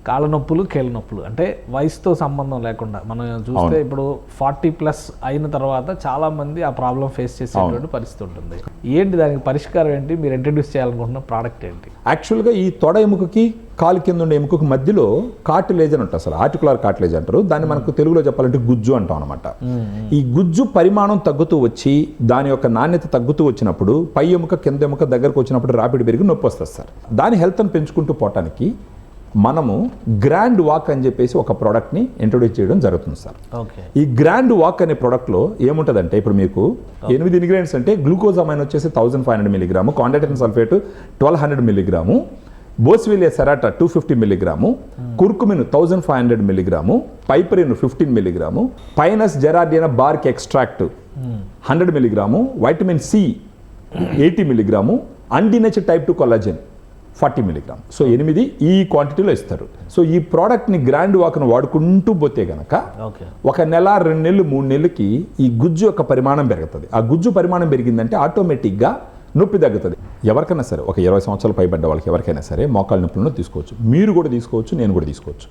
కాళ్ళ నొప్పులు, కీళ్ళ నొప్పులు అంటే వయసుతో సంబంధం లేకుండా మనం చూస్తే ఇప్పుడు 40+ అయిన తర్వాత చాలా మంది ఆ ప్రాబ్లం ఫేస్ చేసేటువంటి పరిస్థితి ఉంటుంది. ఏంటి దానికి పరిష్కారం ఏంటి? మీరు ఇంట్రడ్యూస్ చేయాలనుకుంటున్న ప్రోడక్ట్ ఏంటి? యాక్చువల్గా ఈ తొడ ఎముకకి కాలు కింద ఉండే ఎముకకి మధ్యలో కార్టిలేజ్ అని ఉంటుంది సార్, ఆర్టికులర్ కార్టిలేజ్ అంటారు దాన్ని. మనకు తెలుగులో చెప్పాలంటే గుజ్జు అంటాం అనమాట. ఈ గుజ్జు పరిమాణం తగ్గుతూ వచ్చి దాని యొక్క నాణ్యత తగ్గుతూ వచ్చినప్పుడు పై ఎముక కింద ఎముక దగ్గరకు వచ్చినప్పుడు ర్యాపిడ్ పెరిగి నొప్పి వస్తుంది సార్. దాని హెల్త్ని పెంచుకుంటూ పోవటానికి మనము గ్రాండ్ వాక్ అని చెప్పేసి ఒక ప్రోడక్ట్ని ఇంట్రొడ్యూస్ చేయడం జరుగుతుంది సార్. ఈ గ్రాండ్ వాక్ అనే ప్రోడక్ట్లో ఏముంటుందంటే ఇప్పుడు మీకు 8 ఇంగ్రీడియంట్స్ అంటే గ్లూకోజామైన్ వచ్చేసి 1500 milligram, chondroitin sulphate 1200 milligram, boswellia serrata 250 milligram, curcumin 1500 milligram, piperine 15 milligram, pinus gerardiana bark extract 100 milligram, vitamin C 80 milligram, అండినచ్ టైప్ 2 కొల్లాజెన్ 40 మిల్లీగ్రామ్. సో 8 ఈ క్వాంటిటీలో ఇస్తారు. సో ఈ ప్రోడక్ట్ని గ్రాండ్ వాక్ను వాడుకుంటూ పోతే గనక 1 నెల 2 నెలలు 3 నెలలకి ఈ గుజ్జు యొక్క పరిమాణం పెరుగుతుంది. ఆ గుజ్జు పరిమాణం పెరిగిందంటే ఆటోమేటిక్గా నొప్పి తగ్గుతుంది. ఎవరికైనా సరే ఒక 20 సంవత్సరాలు పైబడ్డ వాళ్ళకి ఎవరికైనా సరే మోకాళ్ళ నొప్పులను తీసుకోవచ్చు. మీరు కూడా తీసుకోవచ్చు, నేను కూడా తీసుకోవచ్చు.